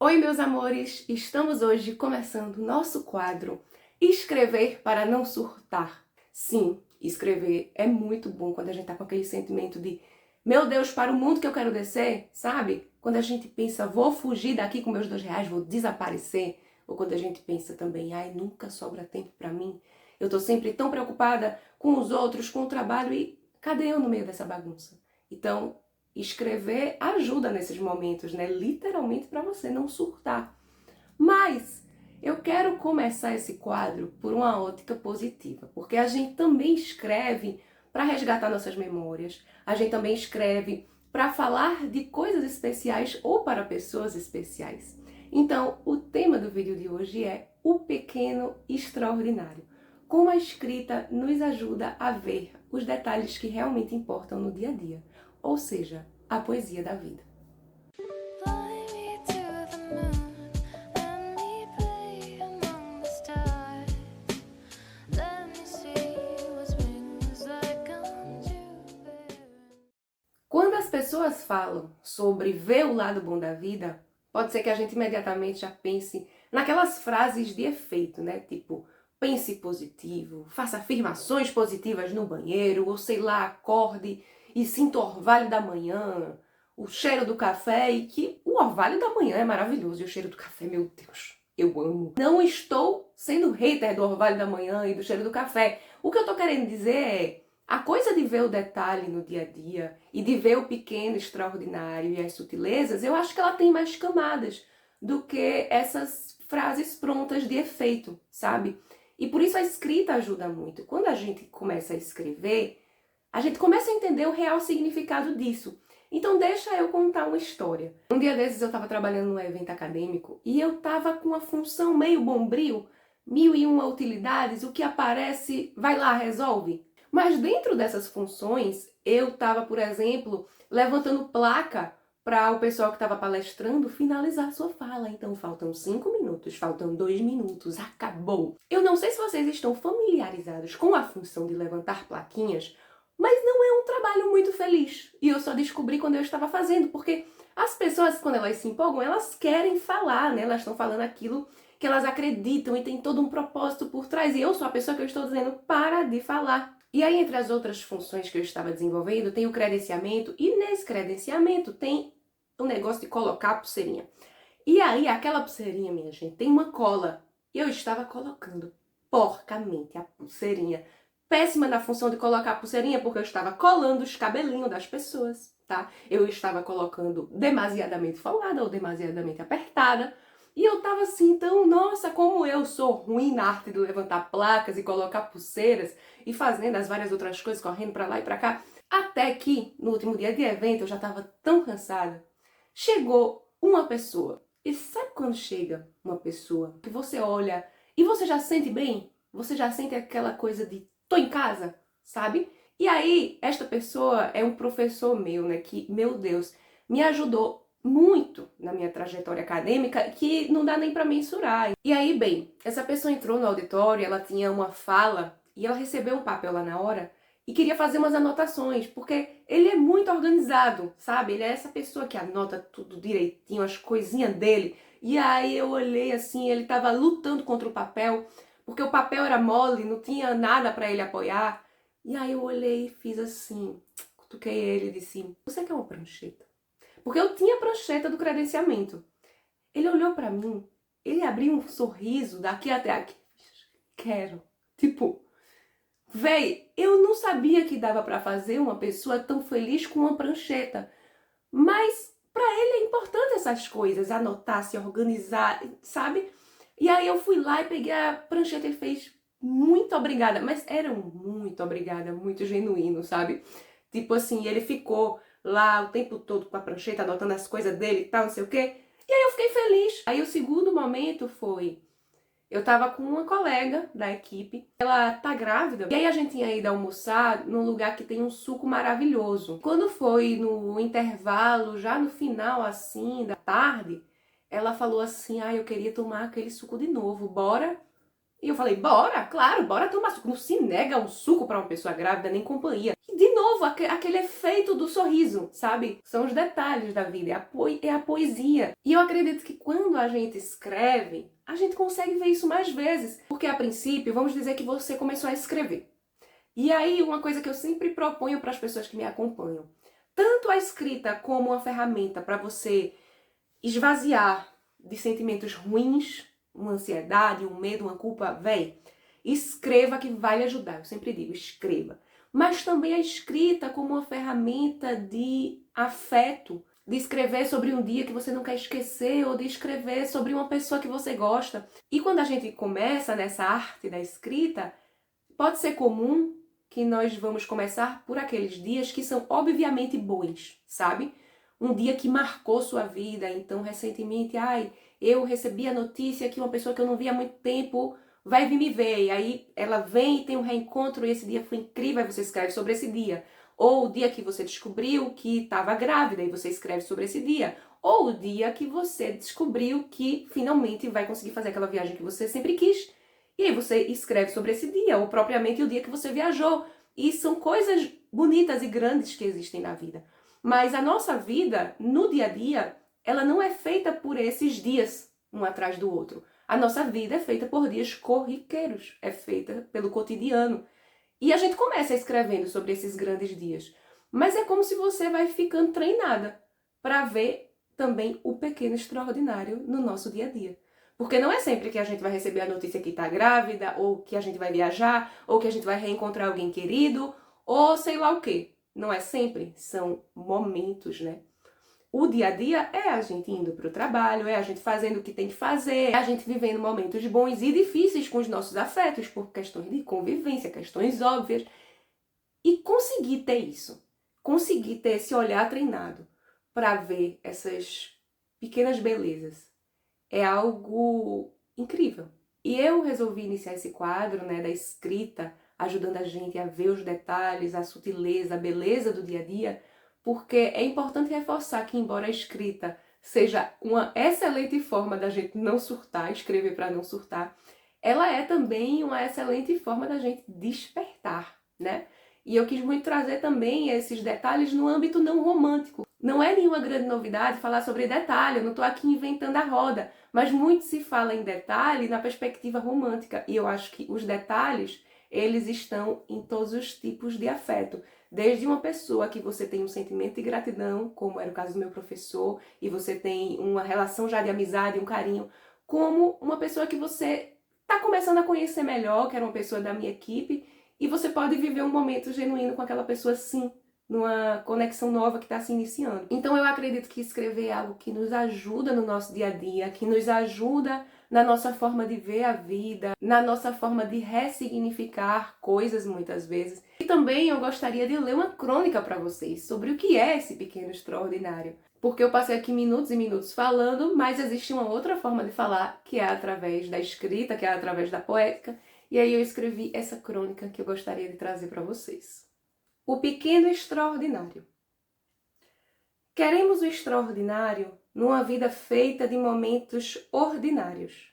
Oi, meus amores! Estamos hoje começando o nosso quadro Escrever para não surtar. Sim, escrever é muito bom quando a gente tá com aquele sentimento de meu Deus, para o mundo que eu quero descer, sabe? Quando a gente pensa, vou fugir daqui com meus R$ 2, vou desaparecer. Ou quando a gente pensa também, ai, nunca sobra tempo pra mim. Eu tô sempre tão preocupada com os outros, com o trabalho e cadê eu no meio dessa bagunça? Então, escrever ajuda nesses momentos, né? Literalmente para você não surtar. Mas eu quero começar esse quadro por uma ótica positiva, porque a gente também escreve para resgatar nossas memórias, a gente também escreve para falar de coisas especiais ou para pessoas especiais. Então, o tema do vídeo de hoje é o pequeno extraordinário. Como a escrita nos ajuda a ver os detalhes que realmente importam no dia a dia, ou seja, a poesia da vida. Quando as pessoas falam sobre ver o lado bom da vida, pode ser que a gente imediatamente já pense naquelas frases de efeito, né? Tipo, pense positivo, faça afirmações positivas no banheiro, ou sei lá, acorde e sinta o orvalho da manhã, o cheiro do café, e que o orvalho da manhã é maravilhoso, e o cheiro do café, meu Deus, eu amo. Não estou sendo hater do orvalho da manhã e do cheiro do café. O que eu tô querendo dizer é, a coisa de ver o detalhe no dia a dia e de ver o pequeno extraordinário e as sutilezas, eu acho que ela tem mais camadas do que essas frases prontas de efeito, sabe? E por isso a escrita ajuda muito. Quando a gente começa a escrever, a gente começa a entender o real significado disso. Então deixa eu contar uma história. Um dia desses eu estava trabalhando num evento acadêmico e eu estava com uma função meio bombril, 1001 utilidades, o que aparece, vai lá, resolve. Mas dentro dessas funções, eu estava, por exemplo, levantando placa para o pessoal que estava palestrando finalizar sua fala. Então faltam 5 minutos, faltam 2 minutos, acabou. Eu não sei se vocês estão familiarizados com a função de levantar plaquinhas, mas não é um trabalho muito feliz. E eu só descobri quando eu estava fazendo, porque as pessoas, quando elas se empolgam, elas querem falar, né? Elas estão falando aquilo que elas acreditam e tem todo um propósito por trás. E eu sou a pessoa que eu estou dizendo, para de falar. E aí, entre as outras funções que eu estava desenvolvendo, tem o credenciamento, e nesse credenciamento tem o negócio de colocar a pulseirinha. E aí, aquela pulseirinha, minha gente, tem uma cola. E eu estava colocando porcamente a pulseirinha. Péssima na função de colocar a pulseirinha, porque eu estava colando os cabelinhos das pessoas, tá? Eu estava colocando demasiadamente folgada ou demasiadamente apertada. E eu tava assim, então, nossa, como eu sou ruim na arte de levantar placas e colocar pulseiras e fazendo as várias outras coisas, correndo pra lá e pra cá. Até que, no último dia de evento, eu já tava tão cansada. Chegou uma pessoa. E sabe quando chega uma pessoa que você olha e você já sente bem? Você já sente aquela coisa de tô em casa, sabe? E aí, esta pessoa é um professor meu, né, que, meu Deus, me ajudou muito na minha trajetória acadêmica que não dá nem para mensurar. E aí, bem, essa pessoa entrou no auditório, ela tinha uma fala e ela recebeu um papel lá na hora e queria fazer umas anotações, porque ele é muito organizado, sabe? Ele é essa pessoa que anota tudo direitinho, as coisinhas dele. E aí eu olhei assim, ele tava lutando contra o papel, porque o papel era mole, não tinha nada para ele apoiar. E aí eu olhei e fiz assim, cutuquei ele e disse, você quer uma prancheta? Porque eu tinha a prancheta do credenciamento. Ele olhou pra mim, ele abriu um sorriso daqui até aqui. Quero. Tipo, véi, eu não sabia que dava pra fazer uma pessoa tão feliz com uma prancheta. Mas pra ele é importante essas coisas, anotar, se organizar, sabe? E aí eu fui lá e peguei a prancheta e ele fez muito obrigada. Mas era um muito obrigada, muito genuíno, sabe? Tipo assim, ele ficou lá o tempo todo com a prancheta, anotando as coisas dele e tal, não sei o quê. E aí eu fiquei feliz. Aí o segundo momento foi, eu tava com uma colega da equipe, ela tá grávida, e aí a gente tinha ido almoçar num lugar que tem um suco maravilhoso. Quando foi no intervalo, já no final assim, da tarde, ela falou assim, eu queria tomar aquele suco de novo, bora? E eu falei, bora, claro, bora tomar suco. Não se nega um suco para uma pessoa grávida, nem companhia. E, de novo, aquele efeito do sorriso, sabe? São os detalhes da vida, é a poesia. E eu acredito que quando a gente escreve, a gente consegue ver isso mais vezes. Porque, a princípio, vamos dizer que você começou a escrever. E aí, uma coisa que eu sempre proponho para as pessoas que me acompanham, tanto a escrita como uma ferramenta para você esvaziar de sentimentos ruins, uma ansiedade, um medo, uma culpa, véi, escreva que vai lhe ajudar. Eu sempre digo, escreva. Mas também a escrita como uma ferramenta de afeto, de escrever sobre um dia que você não quer esquecer ou de escrever sobre uma pessoa que você gosta. E quando a gente começa nessa arte da escrita, pode ser comum que nós vamos começar por aqueles dias que são obviamente bons, sabe? Um dia que marcou sua vida, então recentemente, eu recebi a notícia que uma pessoa que eu não via há muito tempo vai vir me ver, e aí ela vem e tem um reencontro e esse dia foi incrível, aí você escreve sobre esse dia. Ou o dia que você descobriu que estava grávida e você escreve sobre esse dia. Ou o dia que você descobriu que finalmente vai conseguir fazer aquela viagem que você sempre quis. E aí você escreve sobre esse dia, ou propriamente o dia que você viajou. E são coisas bonitas e grandes que existem na vida. Mas a nossa vida, no dia a dia, ela não é feita por esses dias, um atrás do outro. A nossa vida é feita por dias corriqueiros, é feita pelo cotidiano. E a gente começa escrevendo sobre esses grandes dias. Mas é como se você vai ficando treinada para ver também o pequeno extraordinário no nosso dia a dia. Porque não é sempre que a gente vai receber a notícia que está grávida, ou que a gente vai viajar, ou que a gente vai reencontrar alguém querido, ou sei lá o quê. Não é sempre, são momentos, né? O dia a dia é a gente indo para o trabalho, é a gente fazendo o que tem que fazer, é a gente vivendo momentos bons e difíceis com os nossos afetos, por questões de convivência, questões óbvias. E conseguir ter isso, conseguir ter esse olhar treinado para ver essas pequenas belezas, é algo incrível. E eu resolvi iniciar esse quadro, né, da escrita, ajudando a gente a ver os detalhes, a sutileza, a beleza do dia a dia, porque é importante reforçar que, embora a escrita seja uma excelente forma da gente não surtar, escrever para não surtar, ela é também uma excelente forma da gente despertar, né? E eu quis muito trazer também esses detalhes no âmbito não romântico. Não é nenhuma grande novidade falar sobre detalhe, eu não estou aqui inventando a roda, mas muito se fala em detalhe na perspectiva romântica. E eu acho que os detalhes, eles estão em todos os tipos de afeto. Desde uma pessoa que você tem um sentimento de gratidão, como era o caso do meu professor, e você tem uma relação já de amizade, um carinho, como uma pessoa que você está começando a conhecer melhor, que era uma pessoa da minha equipe, e você pode viver um momento genuíno com aquela pessoa, sim, numa conexão nova que está se iniciando. Então eu acredito que escrever é algo que nos ajuda no nosso dia a dia, que nos ajuda na nossa forma de ver a vida, na nossa forma de ressignificar coisas muitas vezes. E também eu gostaria de ler uma crônica para vocês sobre o que é esse pequeno extraordinário. Porque eu passei aqui minutos e minutos falando, mas existe uma outra forma de falar, que é através da escrita, que é através da poética. E aí eu escrevi essa crônica que eu gostaria de trazer para vocês. O pequeno extraordinário. Queremos o extraordinário numa vida feita de momentos ordinários.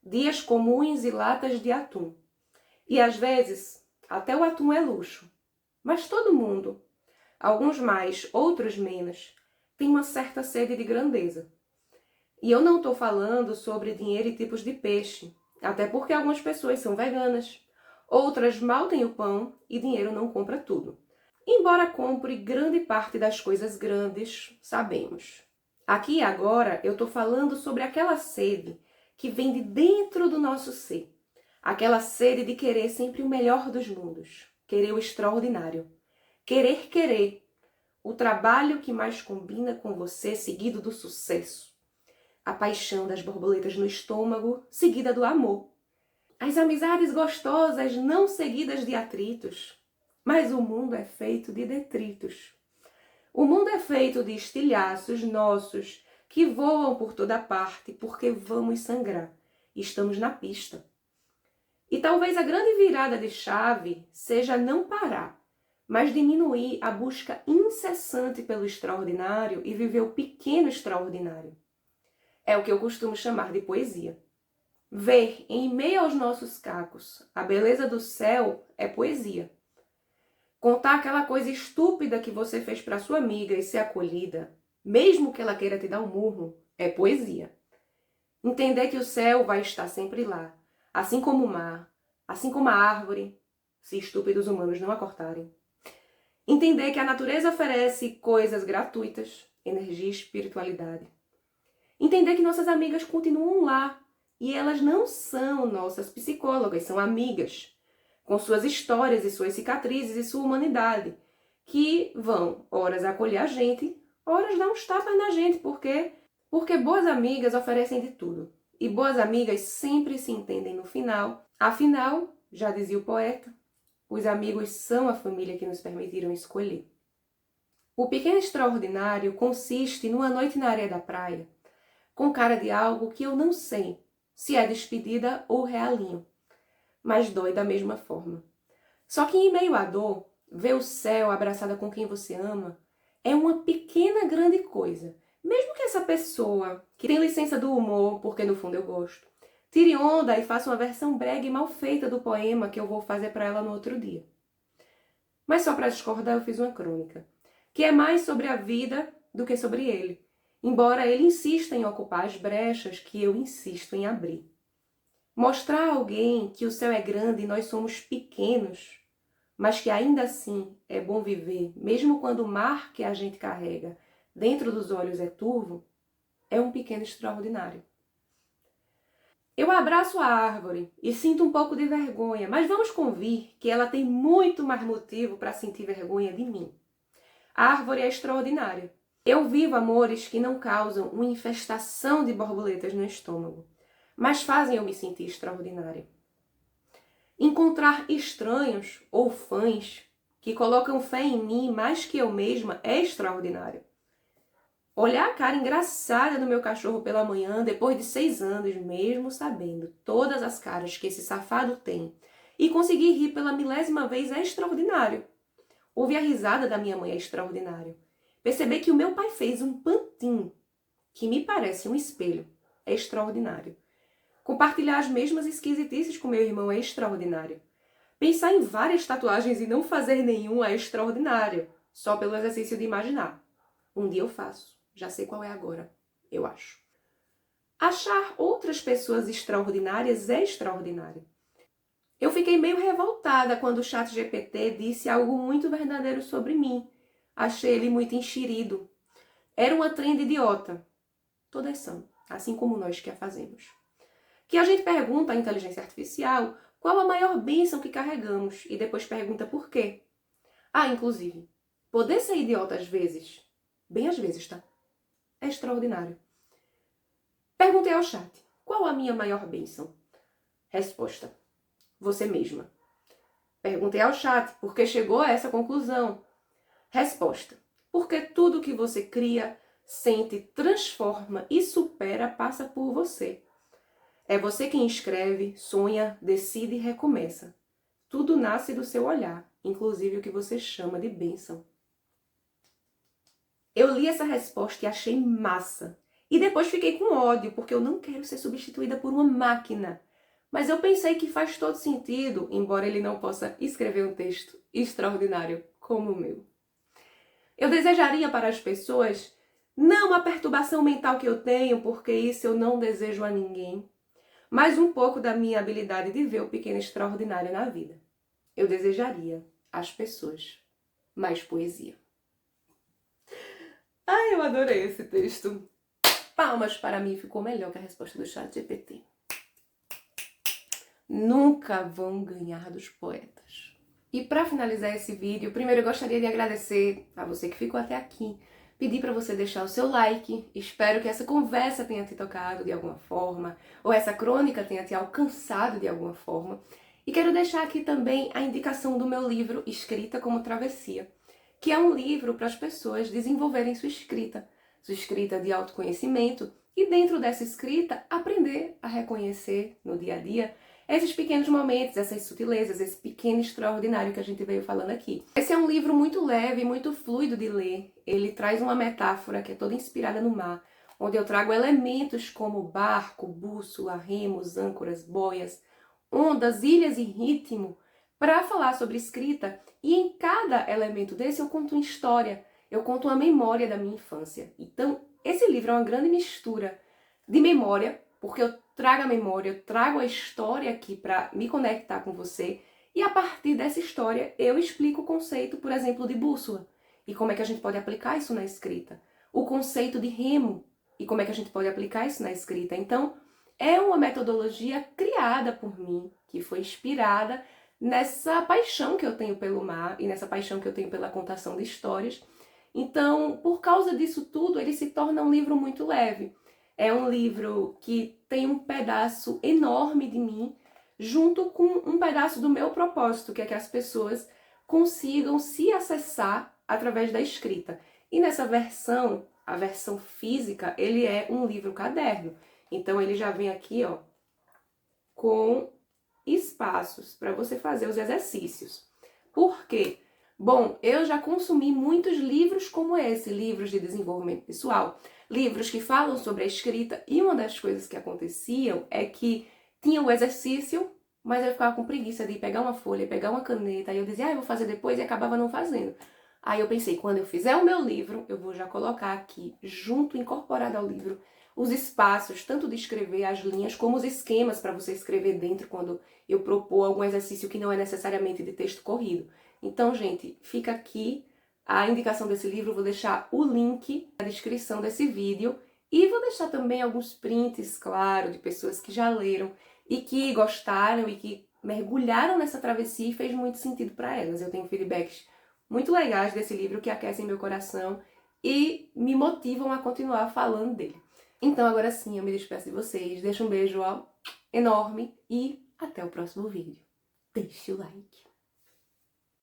Dias comuns e latas de atum. E às vezes, até o atum é luxo. Mas todo mundo, alguns mais, outros menos, tem uma certa sede de grandeza. E eu não estou falando sobre dinheiro e tipos de peixe, até porque algumas pessoas são veganas. Outras mal têm o pão e dinheiro não compra tudo. Embora compre grande parte das coisas grandes, sabemos. Aqui e agora eu estou falando sobre aquela sede que vem de dentro do nosso ser. Aquela sede de querer sempre o melhor dos mundos. Querer o extraordinário. Querer. O trabalho que mais combina com você, seguido do sucesso. A paixão das borboletas no estômago, seguida do amor. As amizades gostosas, não seguidas de atritos. Mas o mundo é feito de detritos. O mundo é feito de estilhaços nossos que voam por toda parte porque vamos sangrar. Estamos na pista. E talvez a grande virada de chave seja não parar, mas diminuir a busca incessante pelo extraordinário e viver o pequeno extraordinário. É o que eu costumo chamar de poesia. Ver em meio aos nossos cacos a beleza do céu é poesia. Contar aquela coisa estúpida que você fez para sua amiga e ser acolhida, mesmo que ela queira te dar um murro, é poesia. Entender que o céu vai estar sempre lá, assim como o mar, assim como a árvore, se estúpidos humanos não a cortarem. Entender que a natureza oferece coisas gratuitas, energia e espiritualidade. Entender que nossas amigas continuam lá e elas não são nossas psicólogas, são amigas, com suas histórias e suas cicatrizes e sua humanidade, que vão, horas, acolher a gente, horas dar uns tapas na gente, porque boas amigas oferecem de tudo. E boas amigas sempre se entendem no final. Afinal, já dizia o poeta, os amigos são a família que nos permitiram escolher. O pequeno extraordinário consiste numa noite na areia da praia, com cara de algo que eu não sei se é despedida ou realinho, mas dói da mesma forma. Só que em meio à dor, ver o céu abraçada com quem você ama é uma pequena grande coisa. Mesmo que essa pessoa, que tem licença do humor, porque no fundo eu gosto, tire onda e faça uma versão brega e mal feita do poema que eu vou fazer para ela no outro dia. Mas só para discordar eu fiz uma crônica, que é mais sobre a vida do que sobre ele, embora ele insista em ocupar as brechas que eu insisto em abrir. Mostrar a alguém que o céu é grande e nós somos pequenos, mas que ainda assim é bom viver, mesmo quando o mar que a gente carrega dentro dos olhos é turvo, é um pequeno extraordinário. Eu abraço a árvore e sinto um pouco de vergonha, mas vamos convir que ela tem muito mais motivo para sentir vergonha de mim. A árvore é extraordinária. Eu vivo amores que não causam uma infestação de borboletas no estômago, mas fazem eu me sentir extraordinária. Encontrar estranhos ou fãs que colocam fé em mim mais que eu mesma é extraordinário. Olhar a cara engraçada do meu cachorro pela manhã, depois de 6 anos, mesmo sabendo todas as caras que esse safado tem, e conseguir rir pela milésima vez é extraordinário. Ouvir a risada da minha mãe é extraordinário. Perceber que o meu pai fez um pantin, que me parece um espelho, é extraordinário. Compartilhar as mesmas esquisitices com meu irmão é extraordinário. Pensar em várias tatuagens e não fazer nenhuma é extraordinário, só pelo exercício de imaginar. Um dia eu faço, já sei qual é agora, eu acho. Achar outras pessoas extraordinárias é extraordinário. Eu fiquei meio revoltada quando o ChatGPT disse algo muito verdadeiro sobre mim. Achei ele muito enxerido. Era uma trend idiota. Todas são, assim como nós que a fazemos. Que a gente pergunta à inteligência artificial qual a maior bênção que carregamos e depois pergunta por quê. Ah, inclusive, poder ser idiota às vezes, bem às vezes, tá? É extraordinário. Perguntei ao chat, qual a minha maior bênção? Resposta, você mesma. Perguntei ao chat por que chegou a essa conclusão. Resposta, porque tudo que você cria, sente, transforma e supera passa por você. É você quem escreve, sonha, decide e recomeça. Tudo nasce do seu olhar, inclusive o que você chama de bênção. Eu li essa resposta e achei massa. E depois fiquei com ódio, porque eu não quero ser substituída por uma máquina. Mas eu pensei que faz todo sentido, embora ele não possa escrever um texto extraordinário como o meu. Eu desejaria para as pessoas não a perturbação mental que eu tenho, porque isso eu não desejo a ninguém, mas um pouco da minha habilidade de ver o pequeno extraordinário na vida. Eu desejaria às pessoas mais poesia. Ai, eu adorei esse texto. Palmas para mim, ficou melhor que a resposta do ChatGPT. Nunca vão ganhar dos poetas. E para finalizar esse vídeo, primeiro eu gostaria de agradecer a você que ficou até aqui. Pedir para você deixar o seu like. Espero que essa conversa tenha te tocado de alguma forma, ou essa crônica tenha te alcançado de alguma forma. E quero deixar aqui também a indicação do meu livro Escrita como Travessia, que é um livro para as pessoas desenvolverem sua escrita de autoconhecimento e dentro dessa escrita aprender a reconhecer no dia a dia esses pequenos momentos, essas sutilezas, esse pequeno extraordinário que a gente veio falando aqui. Esse é um livro muito leve, muito fluido de ler. Ele traz uma metáfora que é toda inspirada no mar, onde eu trago elementos como barco, bússola, remos, âncoras, boias, ondas, ilhas e ritmo, para falar sobre escrita. E em cada elemento desse eu conto uma história, eu conto uma memória da minha infância. Então, esse livro é uma grande mistura de memória, porque eu trago a memória, eu trago a história aqui para me conectar com você, e a partir dessa história eu explico o conceito, por exemplo, de bússola, e como é que a gente pode aplicar isso na escrita. O conceito de remo, e como é que a gente pode aplicar isso na escrita. Então, é uma metodologia criada por mim, que foi inspirada nessa paixão que eu tenho pelo mar e nessa paixão que eu tenho pela contação de histórias. Então, por causa disso tudo, ele se torna um livro muito leve. É um livro que tem um pedaço enorme de mim, junto com um pedaço do meu propósito, que é que as pessoas consigam se acessar através da escrita. E nessa versão, a versão física, ele é um livro caderno. Então ele já vem aqui, ó, com espaços para você fazer os exercícios. Por quê? Bom, eu já consumi muitos livros como esse, livros de desenvolvimento pessoal, livros que falam sobre a escrita, e uma das coisas que aconteciam é que tinha o exercício, mas eu ficava com preguiça de pegar uma folha, pegar uma caneta, aí eu dizia, eu vou fazer depois, e acabava não fazendo. Aí eu pensei, quando eu fizer o meu livro, eu vou já colocar aqui, junto, incorporado ao livro, os espaços, tanto de escrever as linhas, como os esquemas para você escrever dentro quando eu propor algum exercício que não é necessariamente de texto corrido. Então, gente, fica aqui a indicação desse livro, vou deixar o link na descrição desse vídeo e vou deixar também alguns prints, claro, de pessoas que já leram e que gostaram e que mergulharam nessa travessia e fez muito sentido para elas. Eu tenho feedbacks muito legais desse livro que aquecem meu coração e me motivam a continuar falando dele. Então agora sim, eu me despeço de vocês, deixo um beijo ó, enorme e até o próximo vídeo. Deixe o like.